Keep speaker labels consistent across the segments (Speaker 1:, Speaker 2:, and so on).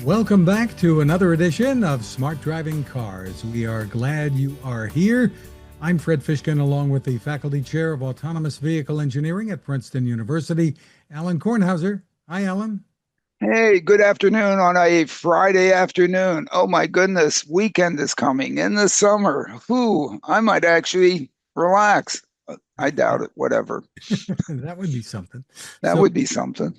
Speaker 1: Welcome back to another edition of Smart Driving Cars. We are glad you are here. I'm Fred Fishkin, along with the Faculty Chair of Autonomous Vehicle Engineering at Princeton University, Alan Kornhauser. Hi, Alan.
Speaker 2: Hey, good afternoon on a Friday afternoon. Oh my goodness, weekend is coming in the summer. Whew, I might actually relax. I doubt it, whatever.
Speaker 1: That would be something.
Speaker 2: That
Speaker 1: So,
Speaker 2: would be something.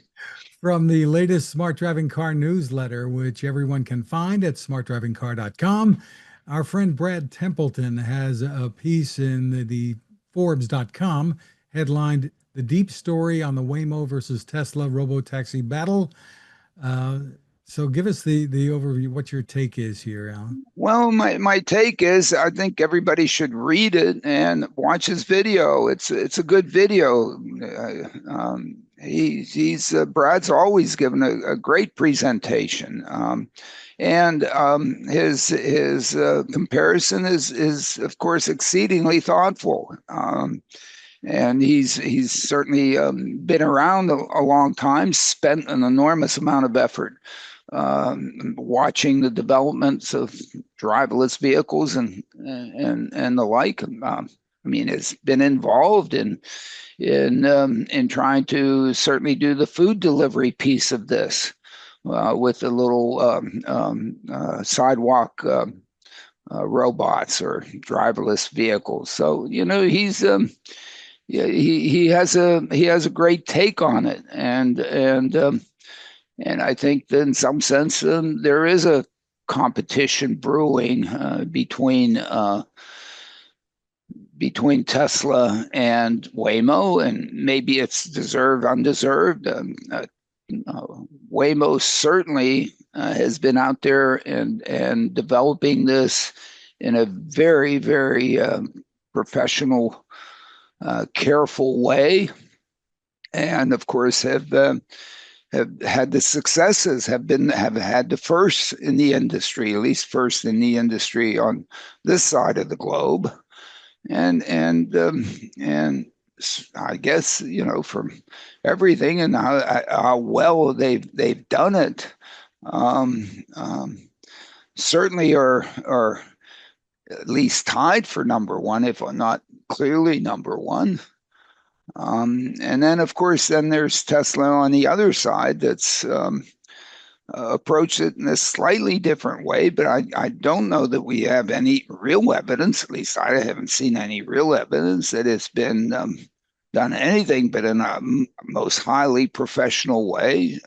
Speaker 1: from the latest Smart Driving Car newsletter, which everyone can find at smartdrivingcar.com, our friend Brad Templeton has a piece in the Forbes.com headlined "The Deep Story on the Waymo versus Tesla Robotaxi Battle." Uh, so give us the overview, what your take is here, Alan.
Speaker 2: Well, my take is I think everybody should read it and watch his video. It's a good video. He's Brad's always given a great presentation. And his comparison is of course exceedingly thoughtful. And he's certainly been around a long time, spent an enormous amount of effort watching the developments of driverless vehicles and the like. I mean, has been involved in trying to certainly do the food delivery piece of this with the little sidewalk robots or driverless vehicles. So yeah, he has a great take on it, and I think that in some sense there is a competition brewing between Tesla and Waymo, and maybe it's deserved, undeserved. Waymo certainly has been out there and developing this in a very, very professional, careful way, and of course have had the successes, have had the first in the industry, at least first in the industry on this side of the globe, and I guess from everything and how well they've done it, certainly are at least tied for number one, if not clearly number one. And then, of course, then there's Tesla on the other side that's approached it in a slightly different way, but I don't know that we have any real evidence, at least I haven't seen any real evidence that it's been done anything but in a most highly professional way,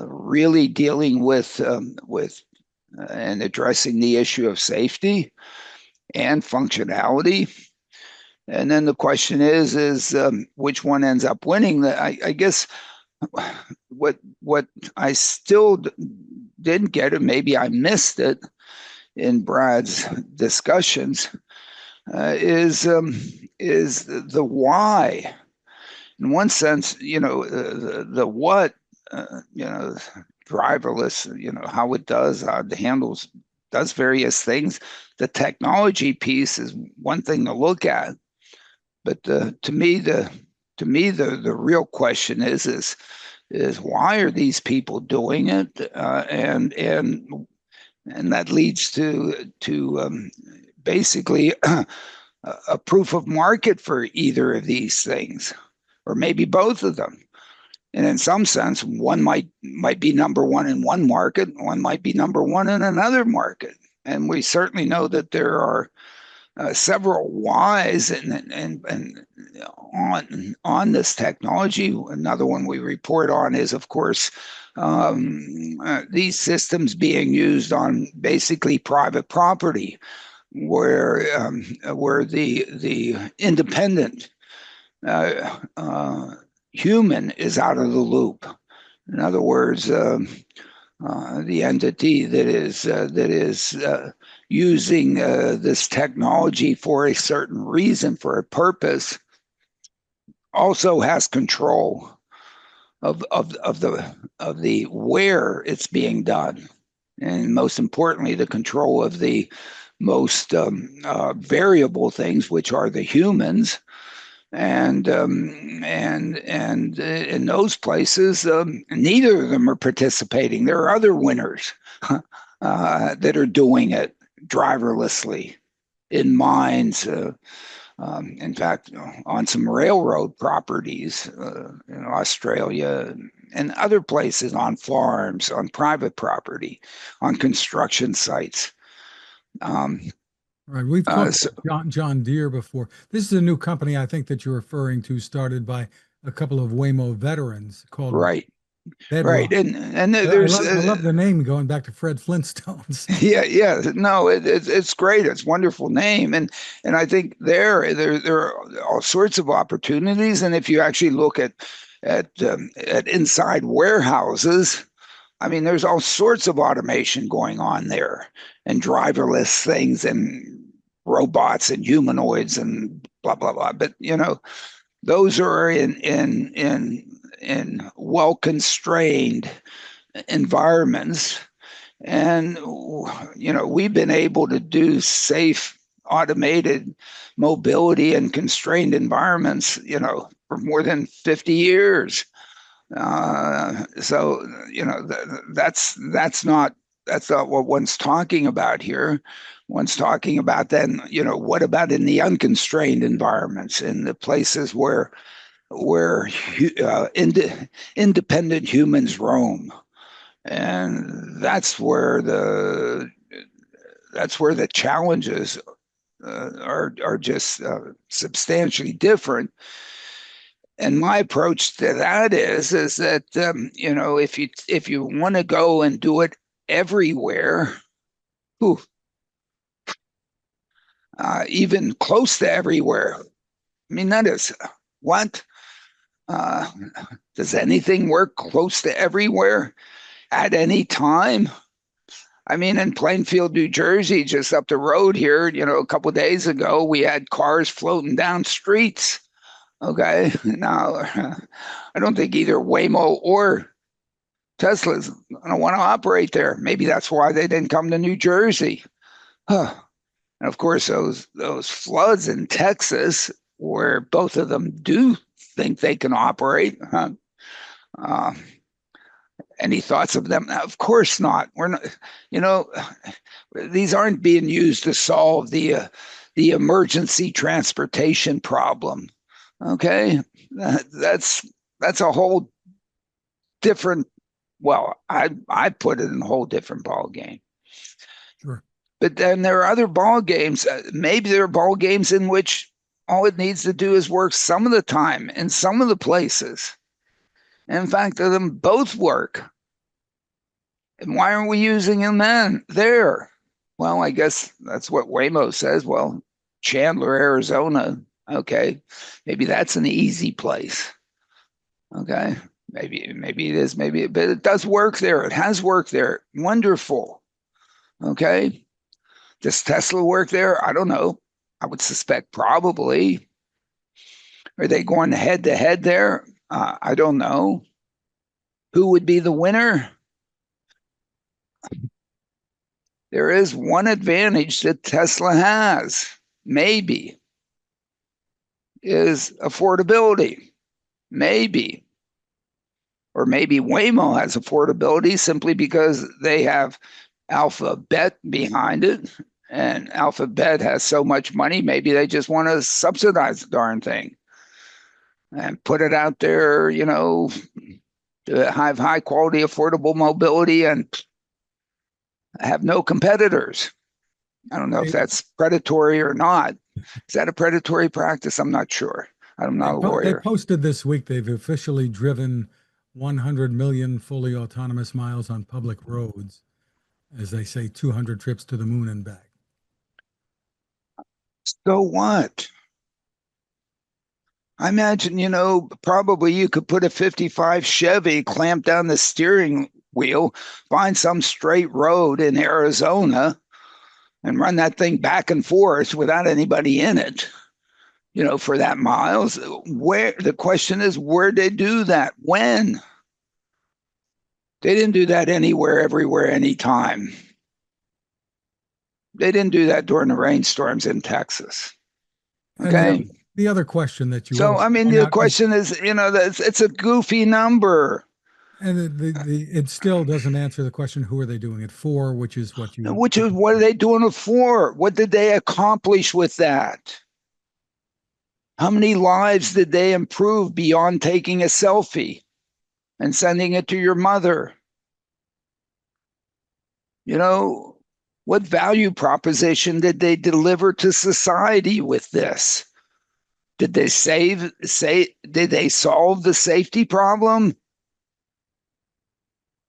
Speaker 2: really dealing with and addressing the issue of safety and functionality. And then the question is which one ends up winning? I guess what I still didn't get, or maybe I missed it in Brad's discussions, is the why. In one sense, the what, driverless, how it does, how it handles, does various things. The technology piece is one thing to look at. But to me, the real question is why are these people doing it? And that leads to basically a proof of market for either of these things, or maybe both of them. And in some sense, one might be number one in one market, one might be number one in another market. And we certainly know that there are several whys and on this technology. Another one we report on is, of course, these systems being used on basically private property, where the independent human is out of the loop. In other words, the entity that is using this technology for a certain reason, for a purpose, also has control of the where it's being done, and most importantly, the control of the most variable things, which are the humans, and in those places, neither of them are participating. There are other winners that are doing it driverlessly in mines. In fact, on some railroad properties in Australia and other places, on farms, on private property, on construction sites.
Speaker 1: Right. We've talked
Speaker 2: So,
Speaker 1: about John Deere before. This is a new company I think that you're referring to, started by a couple of Waymo veterans called
Speaker 2: right, right,
Speaker 1: Bedrock.
Speaker 2: and
Speaker 1: I
Speaker 2: there's
Speaker 1: love the name going back to Fred Flintstones.
Speaker 2: yeah, yeah, no, it's great. It's a wonderful name, and I think there are all sorts of opportunities. And if you actually look at inside warehouses, I mean, there's all sorts of automation going on there, and driverless things, and robots, and humanoids, and blah blah blah. But those are in well constrained environments, and we've been able to do safe automated mobility in constrained environments for more than 50 years. So that's not what one's talking about here. One's talking about then, what about in the unconstrained environments, in the places where independent humans roam, and that's where the challenges are just substantially different. And my approach to that is that if you want to go and do it everywhere, whew, even close to everywhere, I mean, that is what uh, does anything work close to everywhere at any time? I mean, in Plainfield, New Jersey, just up the road here, a couple of days ago, we had cars floating down streets. Okay, now I don't think either Waymo or Tesla's going to want to operate there. Maybe that's why they didn't come to New Jersey. Huh. And of course, those floods in Texas, where both of them do think they can operate. Uh, any thoughts of them? Of course not. We're not. You know, these aren't being used to solve the emergency transportation problem. Okay, that's a whole different. Well, I put it in a whole different ball game.
Speaker 1: Sure.
Speaker 2: But then there are other ball games. Maybe there are ball games in which all it needs to do is work some of the time in some of the places. And in fact, them both work. And why aren't we using them then there? Well, I guess that's what Waymo says. Well, Chandler, Arizona. Okay, maybe that's an easy place. Okay, maybe it is. But it does work there. It has worked there. Wonderful. Okay, does Tesla work there? I don't know. I would suspect probably. Are they going head to head there? I don't know. Who would be the winner? There is one advantage that Tesla has, maybe, is affordability. Maybe. Or maybe Waymo has affordability simply because they have Alphabet behind it, and Alphabet has so much money, maybe they just want to subsidize the darn thing and put it out there, to have high quality, affordable mobility and have no competitors. I don't know if
Speaker 1: They,
Speaker 2: that's predatory or not. Is that a predatory practice? I'm not sure. I'm not a
Speaker 1: they
Speaker 2: lawyer.
Speaker 1: posted this week they've officially driven 100 million fully autonomous miles on public roads, as they say, 200 trips to the moon and back.
Speaker 2: So what? I imagine, probably you could put a 55 Chevy, clamp down the steering wheel, find some straight road in Arizona, and run that thing back and forth without anybody in it, for that miles. Where the question is, where they do that? When? They didn't do that anywhere, everywhere, anytime. They didn't do that during the rainstorms in Texas.
Speaker 1: And
Speaker 2: Okay.
Speaker 1: the other question that you
Speaker 2: So,
Speaker 1: always
Speaker 2: I mean,
Speaker 1: point
Speaker 2: the
Speaker 1: out is,
Speaker 2: question is, it's a goofy number.
Speaker 1: and it still doesn't answer the question, who are they doing it for, which is what you,
Speaker 2: Which is, what are they doing it for? What did they accomplish with that? How many lives did they improve beyond taking a selfie and sending it to your mother? You know, what value proposition did they deliver to society with this? Did they did they solve the safety problem?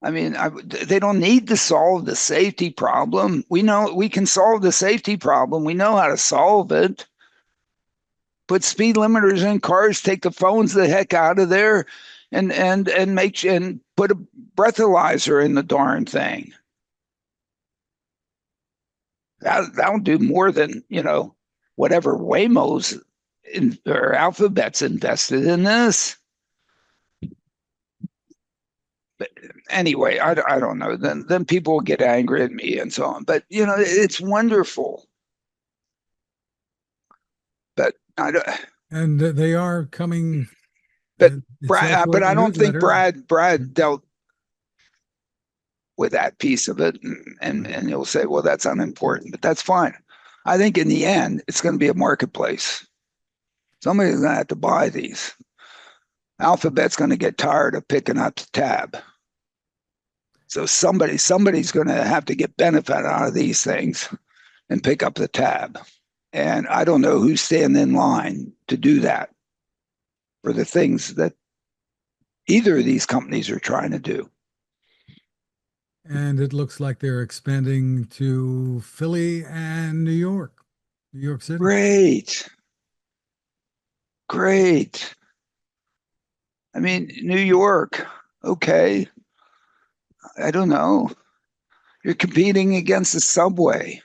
Speaker 2: I mean, they don't need to solve the safety problem. We know we can solve the safety problem. We know how to solve it. Put speed limiters in cars, take the phones the heck out of there, and put a breathalyzer in the darn thing. That'll do more than whatever Waymo's or Alphabet's invested in this. But anyway, I don't know. Then people will get angry at me and so on. But it's wonderful. But I don't.
Speaker 1: and they are coming.
Speaker 2: But
Speaker 1: It says so
Speaker 2: but
Speaker 1: in
Speaker 2: I
Speaker 1: the
Speaker 2: don't think
Speaker 1: newsletter.
Speaker 2: Brad dealt with that piece of it, and you'll say, well, that's unimportant, but that's fine. I think in the end, it's going to be a marketplace. Somebody's going to have to buy these. Alphabet's going to get tired of picking up the tab. So somebody's going to have to get benefit out of these things and pick up the tab. And I don't know who's standing in line to do that for the things that either of these companies are trying to do.
Speaker 1: And it looks like they're expanding to Philly and New York City.
Speaker 2: Great. Great. I mean, New York, okay. I don't know. You're competing against the subway.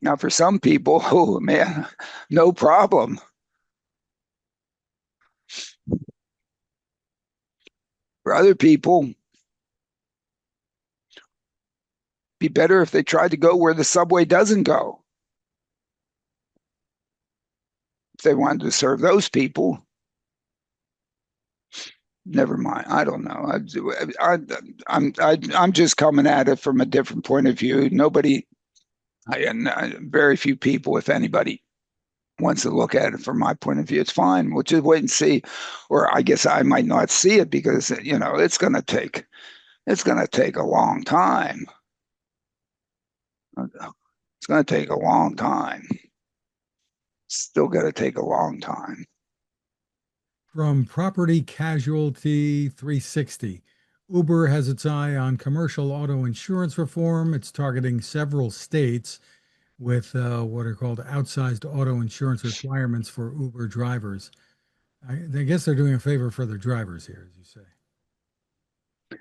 Speaker 2: Now, for some people, oh man, no problem. For other people, be better if they tried to go where the subway doesn't go. If they wanted to serve those people, never mind. I don't know. I'm just coming at it from a different point of view. Very few people, if anybody, wants to look at it from my point of view. It's fine. We'll just wait and see. Or I guess I might not see it because it's going to take a long time. It's going to take a long time. Still going to take a long time.
Speaker 1: From Property Casualty 360, Uber has its eye on commercial auto insurance reform. It's targeting several states with what are called outsized auto insurance requirements for Uber drivers. I guess they're doing a favor for their drivers here, as you say.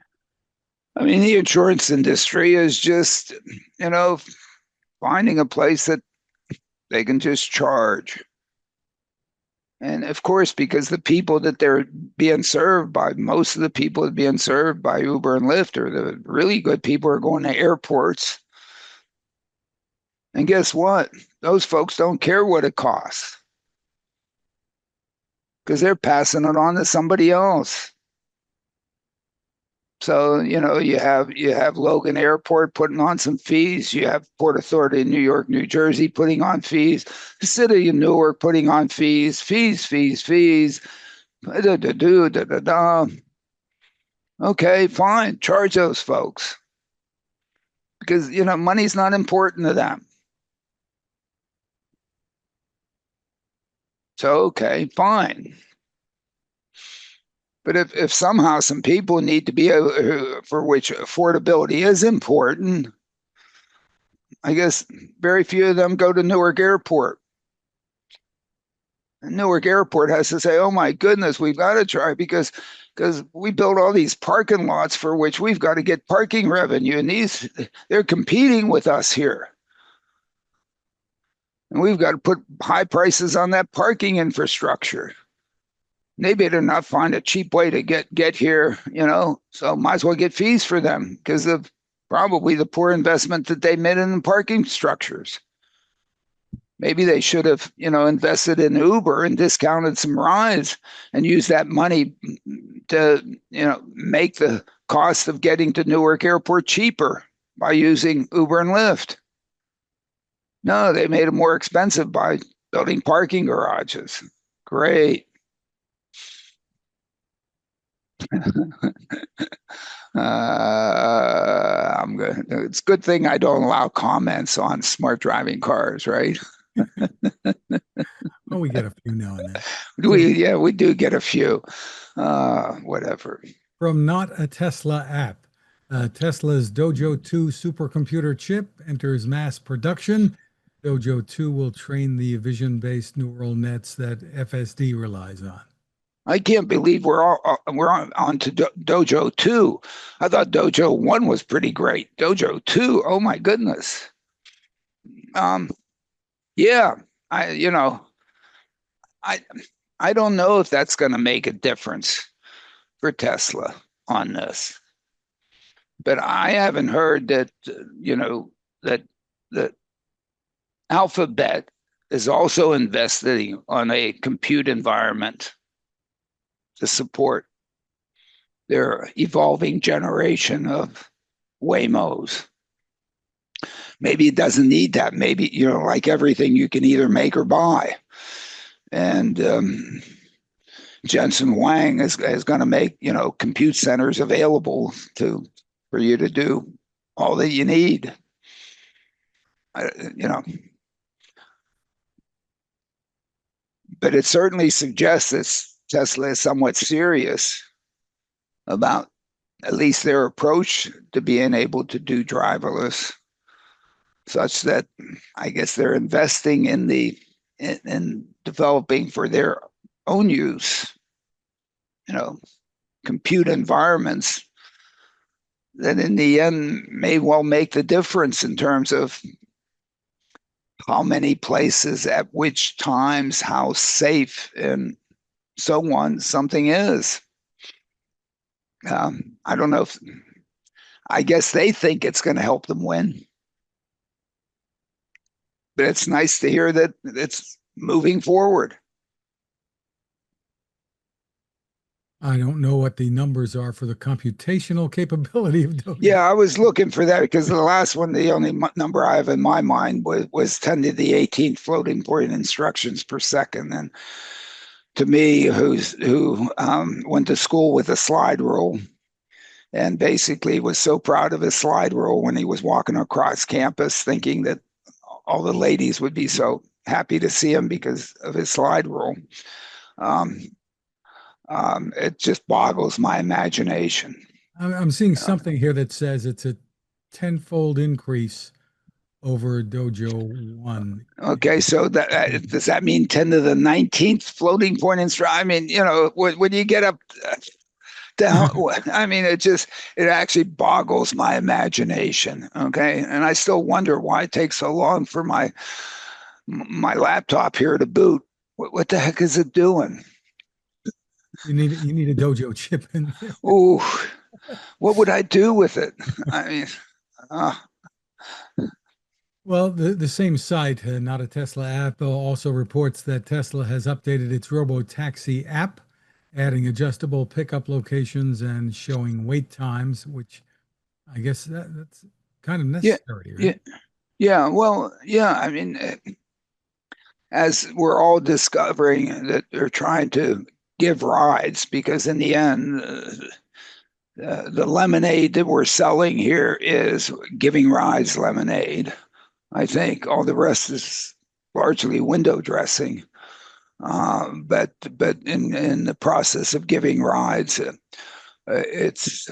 Speaker 2: I mean, the insurance industry is just, finding a place that they can just charge. And of course, because the people that they're being served by, most of the people that are being served by Uber and Lyft are the really good people who are going to airports. And guess what? Those folks don't care what it costs because they're passing it on to somebody else. So, you have Logan Airport putting on some fees. You have Port Authority in New York, New Jersey putting on fees. The city of Newark putting on fees. Da, da, da, da, da, da. Okay, fine. Charge those folks because money's not important to them. So okay, fine. But if somehow some people need to be for which affordability is important, I guess very few of them go to Newark Airport. And Newark Airport has to say, "Oh my goodness, we've got to try because we built all these parking lots for which we've got to get parking revenue, and they're competing with us here, and we've got to put high prices on that parking infrastructure. They better not find a cheap way to get here, so might as well get fees for them because of probably the poor investment that they made in the parking structures." Maybe they should have, invested in Uber and discounted some rides and used that money to, make the cost of getting to Newark Airport cheaper by using Uber and Lyft. No, they made it more expensive by building parking garages. Great. I'm good. It's a good thing I don't allow comments on smart driving cars, right?
Speaker 1: Well, we get a few now and then.
Speaker 2: We do get a few. Whatever.
Speaker 1: From not a Tesla app, Tesla's Dojo 2 supercomputer chip enters mass production. Dojo 2 will train the vision-based neural nets that FSD relies on.
Speaker 2: I can't believe we're on to Dojo 2. I thought Dojo 1 was pretty great. Dojo 2, oh my goodness. Yeah, I you know, I I don't know if that's going to make a difference for Tesla on this. But I haven't heard that that that Alphabet is also investing on a compute environment to support their evolving generation of Waymos. Maybe it doesn't need that. Maybe, like everything, you can either make or buy. And Jensen Huang is going to make, compute centers available for you to do all that you need. You know, but it certainly suggests that Tesla is somewhat serious about at least their approach to being able to do driverless, such that I guess they're investing in developing for their own use, compute environments that in the end may well make the difference in terms of how many places, at which times, how safe, and so on something is. I don't know if, I guess they think it's going to help them win. But it's nice to hear that it's moving forward.
Speaker 1: I don't know what the numbers are for the computational capability of Dojo.
Speaker 2: Yeah, I was looking for that because the last one, the only number I have in my mind was 10 to the 18th floating point instructions per second. And to me, who went to school with a slide rule and basically was so proud of his slide rule when he was walking across campus, thinking that all the ladies would be so happy to see him because of his slide rule. It just boggles my imagination.
Speaker 1: I'm seeing something here that says it's a tenfold increase over Dojo 1.
Speaker 2: Okay, so does that mean 10 to the 19th floating point instruction? I mean, when you get up down, I mean, it actually boggles my imagination. Okay, and I still wonder why it takes so long for my laptop here to boot. What the heck is it doing?
Speaker 1: You need a Dojo chip in there.
Speaker 2: Ooh, what would I do with it? I mean,
Speaker 1: well, the same site, not a Tesla app, also reports that Tesla has updated its Robotaxi app, adding adjustable pickup locations and showing wait times, which I guess that's kind of necessary, right?
Speaker 2: Yeah. Well, yeah. I mean, as we're all discovering that they're trying to give rides, because in the end, the lemonade that we're selling here is giving rides lemonade. I think all the rest is largely window dressing. But in the process of giving rides, it's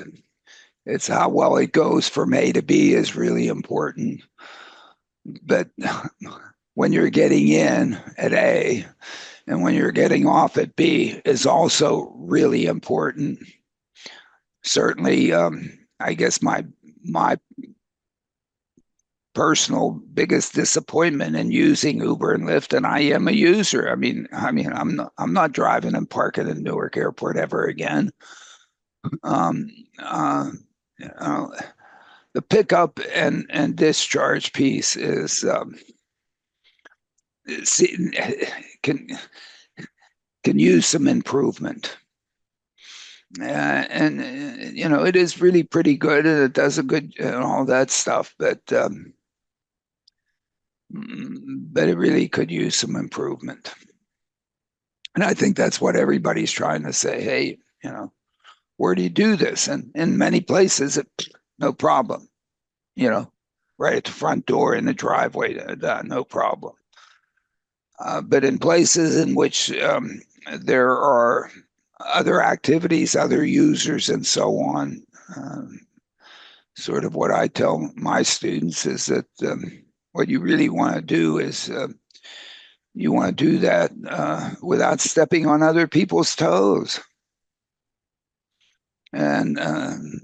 Speaker 2: how well it goes from A to B is really important. But when you're getting in at A and when you're getting off at B is also really important. Certainly, I guess my personal biggest disappointment in using Uber and Lyft, and I am a user. I'm not driving and parking in Newark Airport ever again. Um, you know, the pickup and discharge piece is can can use some improvement. And it is really pretty good, and it does a good and all that stuff, but it really could use some improvement. And I think that's what everybody's trying to say. Hey, where do you do this? And in many places, no problem. Right at the front door in the driveway, no problem. But in places in which there are other activities, other users, and so on, sort of what I tell my students is that what you really want to do is you want to do that without stepping on other people's toes. And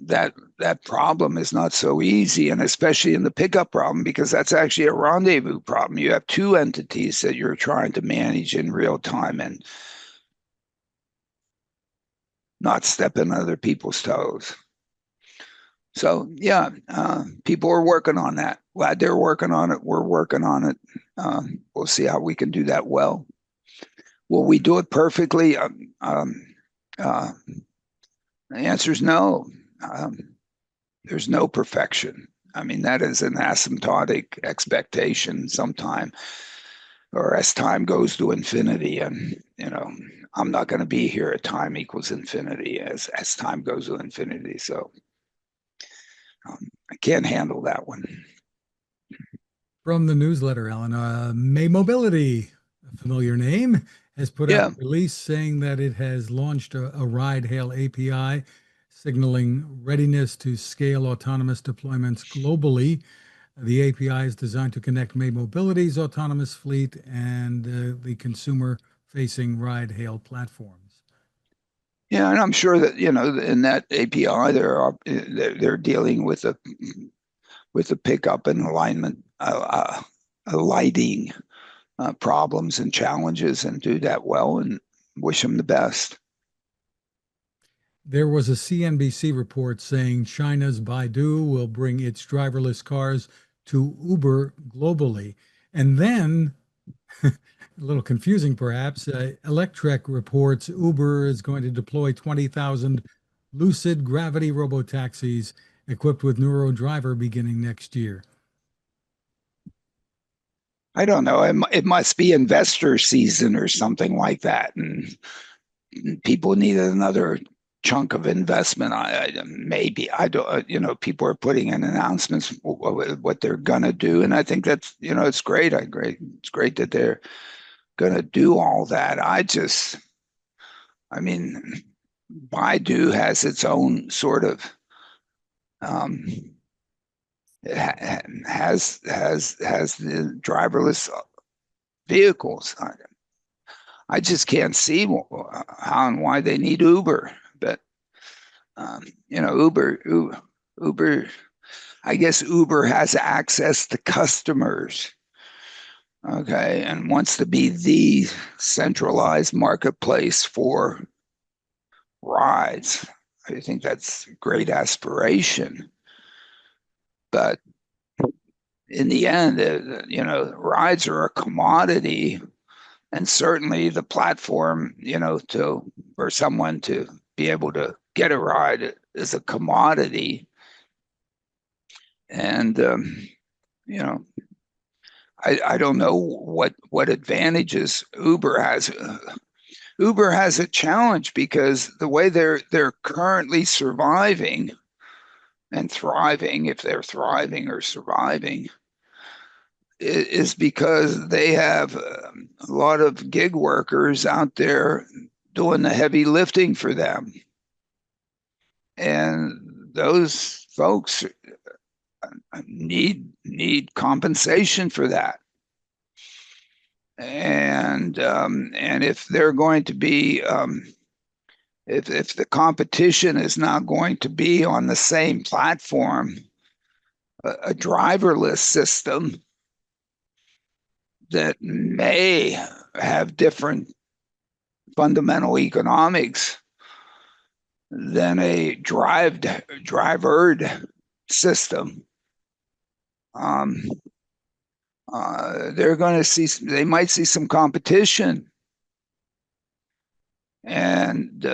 Speaker 2: that problem is not so easy, and especially in the pickup problem, because that's actually a rendezvous problem. You have two entities that you're trying to manage in real time and not step in other people's toes. So yeah, people are working on that. Glad they're working on it. We're working on it. We'll see how we can do that well. Will we do it perfectly? The answer is no. There's no perfection. I mean, that is an asymptotic expectation sometime, or as time goes to infinity. And, I'm not going to be here at time equals infinity as time goes to infinity. So I can't handle that one.
Speaker 1: From the newsletter, Alan, May Mobility, a familiar name, has put out
Speaker 2: Yeah.
Speaker 1: a release saying that it has launched a ride-hail API, signaling readiness to scale autonomous deployments globally. The API is designed to connect May Mobility's autonomous fleet and the consumer-facing ride-hail platforms.
Speaker 2: Yeah, and I'm sure that in that API they're dealing with the pickup and alignment, lighting problems and challenges, and do that well, and wish them the best.
Speaker 1: There was a CNBC report saying China's Baidu will bring its driverless cars to Uber globally. And then, a little confusing perhaps, Electrek reports Uber is going to deploy 20,000 Lucid Gravity robotaxis equipped with Neuro Driver beginning next year.
Speaker 2: I don't know. It must be investor season or something like that, and people needed another chunk of investment. Maybe I don't. People are putting in announcements what they're gonna do, and I think that's it's great. It's great that they're gonna do all that. I mean, Baidu has its own sort of has the driverless vehicles. I just can't see how and why they need Uber, but Uber. I guess Uber has access to customers, okay, and wants to be the centralized marketplace for rides. I think that's a great aspiration, but in the end, rides are a commodity, and certainly the platform, for someone to be able to get a ride is a commodity. And I don't know what advantages Uber has. Uber has a challenge because the way they're currently surviving and thriving, if they're thriving or surviving, is because they have a lot of gig workers out there doing the heavy lifting for them. And those folks need compensation for that. And if they're going to be if the competition is not going to be on the same platform, a driverless system that may have different fundamental economics than a drivered system. they're going to see, they might see some competition, and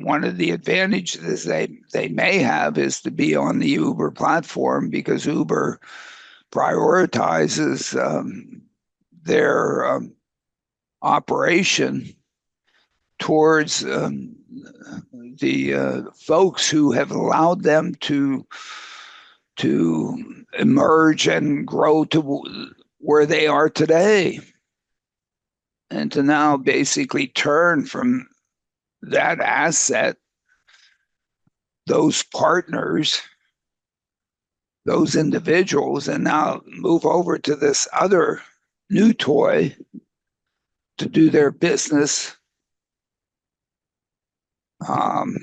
Speaker 2: one of the advantages they may have is to be on the Uber platform, because Uber prioritizes their operation towards the folks who have allowed them to emerge and grow to where they are today, and to now basically turn from that asset, those partners, those individuals, and now move over to this other new toy to do their business. Um,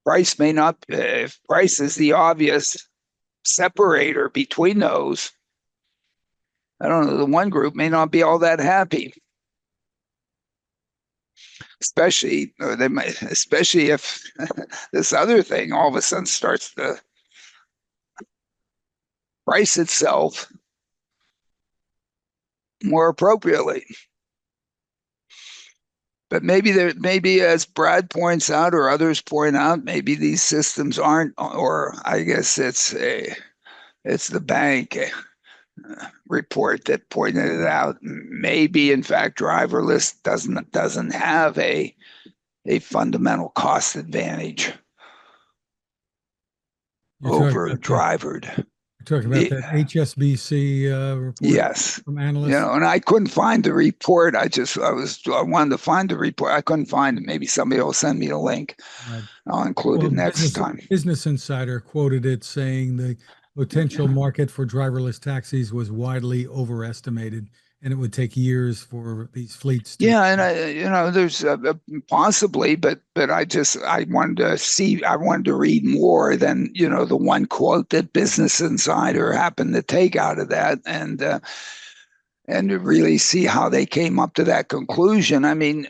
Speaker 2: price may not, if price is the obvious separator between those, I don't know, the one group may not be all that happy, especially they might, especially if this other thing all of a sudden starts to price itself more appropriately. But maybe as Brad points out, or others point out, maybe these systems aren't, or I guess it's the bank report that pointed it out. Maybe in fact driverless doesn't have a fundamental cost advantage
Speaker 1: You're talking
Speaker 2: over
Speaker 1: about the
Speaker 2: drivered.
Speaker 1: you're talking about that HSBC report
Speaker 2: Yes.
Speaker 1: from analysts.
Speaker 2: And I couldn't find the report. I wanted to find the report. I couldn't find it. Maybe somebody will send me the link.
Speaker 1: Right.
Speaker 2: I'll include
Speaker 1: Well,
Speaker 2: it next time.
Speaker 1: Business Insider quoted it saying the potential market for driverless taxis was widely overestimated, and it would take years for these fleets to.
Speaker 2: Yeah, and there's possibly, but I wanted to see, I wanted to read more than the one quote that Business Insider happened to take out of that, and to really see how they came up to that conclusion. I mean,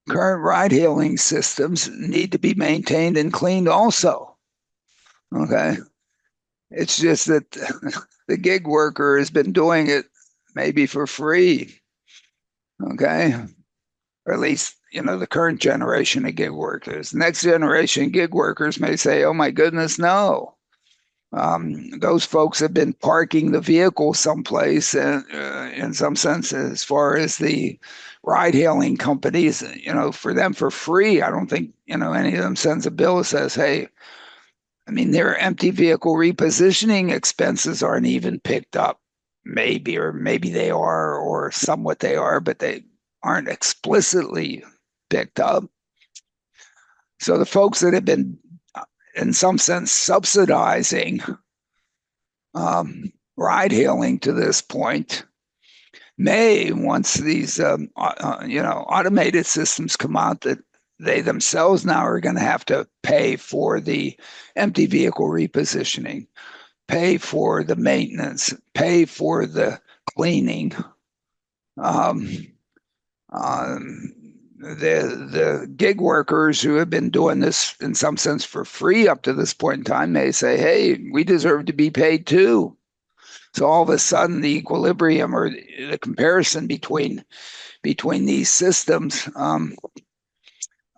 Speaker 2: current ride-hailing systems need to be maintained and cleaned also. Okay, it's just that the gig worker has been doing it maybe for free. Okay, or at least the current generation of gig workers. Next generation gig workers may say, "Oh my goodness, no." Those folks have been parking the vehicle someplace, and in some sense, as far as the ride-hailing companies, for them for free. I don't think any of them sends a bill that says, "Hey." I mean, their empty vehicle repositioning expenses aren't even picked up. Maybe they are, or somewhat they are, but they aren't explicitly picked up. So the folks that have been, in some sense, subsidizing ride hailing to this point may, once these automated systems come out, that they themselves now are going to have to pay for the empty vehicle repositioning, pay for the maintenance, pay for the cleaning. The gig workers who have been doing this in some sense for free up to this point in time may say, "Hey, we deserve to be paid too." So all of a sudden, the equilibrium, or the comparison between these systems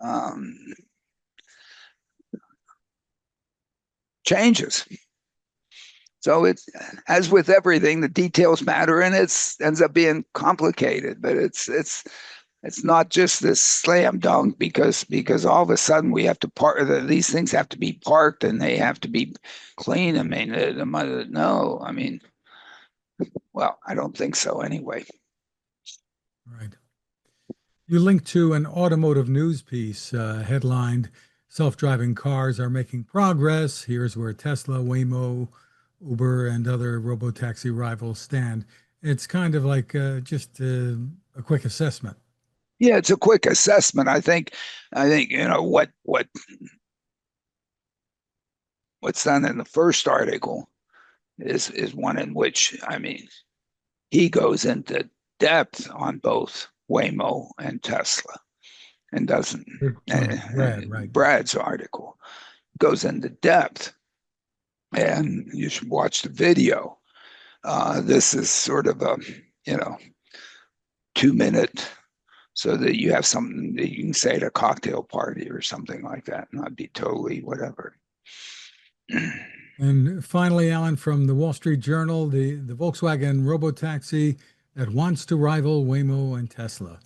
Speaker 2: um, changes. So it's, as with everything, the details matter, and it ends up being complicated. But it's not just this slam dunk, because all of a sudden we have to these things have to be parked and they have to be clean. I mean, no, I mean, well, I don't think so anyway.
Speaker 1: Right. You linked to an automotive news piece headlined "Self-Driving Cars Are Making Progress. Here's where Tesla, Waymo, Uber, and other robotaxi rivals stand." It's kind of like just a quick assessment.
Speaker 2: Yeah, it's a quick assessment. I think what's done in the first article is one in which, I mean, he goes into depth on both Waymo and Tesla, and doesn't.
Speaker 1: You're talking about Brad, right?
Speaker 2: Brad's article goes into depth. and you should watch the video. This is sort of a, 2-minute, so that you have something that you can say at a cocktail party or something like that, and not be totally whatever.
Speaker 1: And finally, Alan, from the Wall Street Journal, the Volkswagen Robotaxi that wants to rival Waymo and Tesla.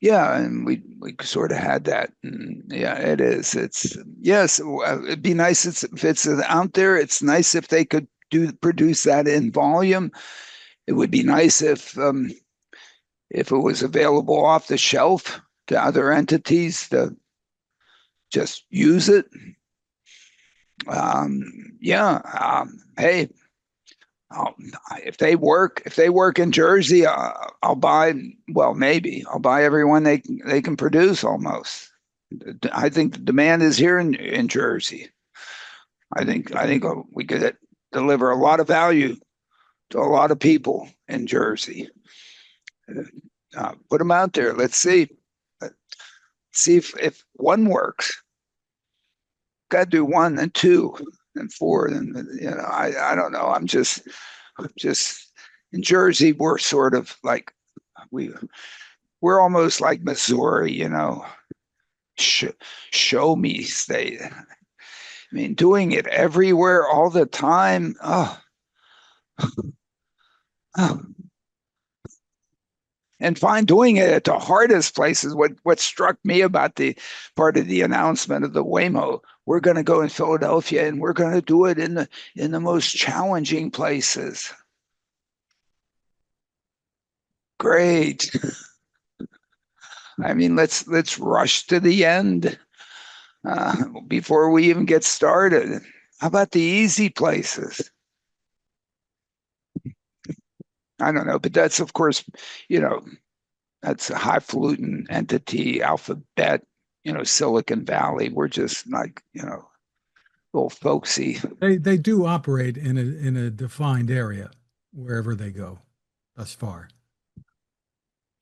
Speaker 2: Yeah, and we sort of had that. And yeah, it is. It's yes. It'd be nice if it's out there. It's nice if they could produce that in volume. It would be nice if it was available off the shelf to other entities to just use it. Hey, if they work in Jersey, I'll buy. Well, maybe I'll buy everyone they can produce. Almost, I think the demand is here in Jersey. I think we could deliver a lot of value to a lot of people in Jersey. Put them out there. Let's see. See if one works. Got to do 1 and 2 and 4. And I don't know. I'm just in Jersey. We're sort of like we're almost like Missouri. Show me state. I mean, doing it everywhere all the time. Oh. And doing it at the hardest places. What struck me about the part of the announcement of the Waymo, we're going to go in Philadelphia and we're going to do it in the most challenging places. Great. I mean, let's rush to the end before we even get started. How about the easy places? I don't know, but that's, of course, that's a highfalutin entity, Alphabet, Silicon Valley. We're just like, little folksy.
Speaker 1: They do operate in a defined area wherever they go thus far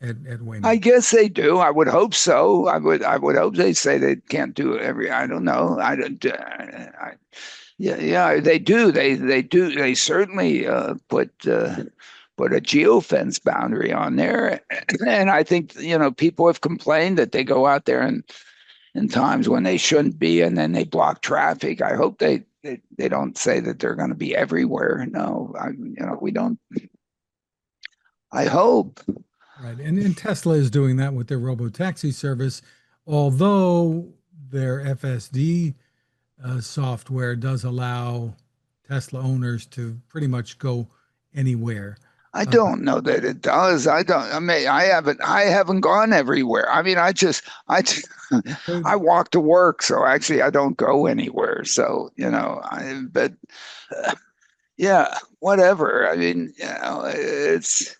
Speaker 1: at Waymo.
Speaker 2: I guess they do. I would hope so. I would hope they say they can't do it I don't know. I don't. Yeah, they do. They do. They certainly put a geofence boundary on there, and I think people have complained that they go out there and in times when they shouldn't be, and then they block traffic. I hope they don't say that they're going to be everywhere. No, we don't. I hope.
Speaker 1: Right, and Tesla is doing that with their Robotaxi service, although their FSD software does allow Tesla owners to pretty much go anywhere.
Speaker 2: I don't know that it does. I mean, I haven't gone everywhere. I mean, I walk to work, so actually I don't go anywhere. So, but yeah, whatever. I mean, it's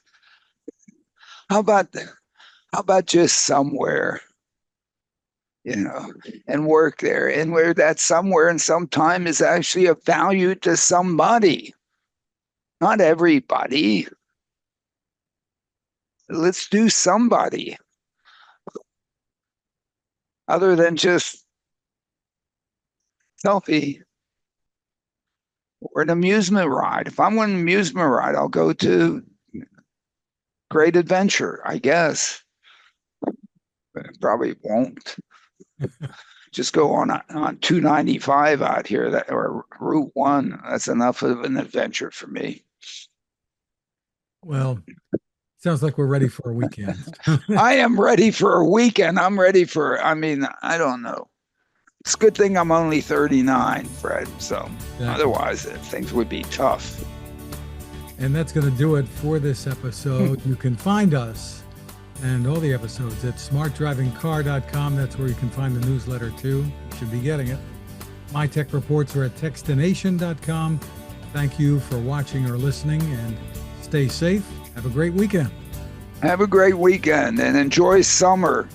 Speaker 2: how about just somewhere, and work there, and where that somewhere and some time is actually of value to somebody, not everybody. Let's do somebody other than just selfie or an amusement ride. If I'm on an amusement ride, I'll go to Great Adventure, I guess. But I probably won't. Just go on 295 out here, or Route 1. That's enough of an adventure for me.
Speaker 1: Well, sounds like we're ready for a weekend.
Speaker 2: I am ready for a weekend. I'm ready I don't know. It's a good thing I'm only 39, Fred. So otherwise, things would be tough.
Speaker 1: And that's going to do it for this episode. You can find us and all the episodes at smartdrivingcar.com. That's where you can find the newsletter too. You should be getting it. My tech reports are at techstination.com. Thank you for watching or listening, and stay safe. Have a great weekend.
Speaker 2: Have a great weekend and enjoy summer.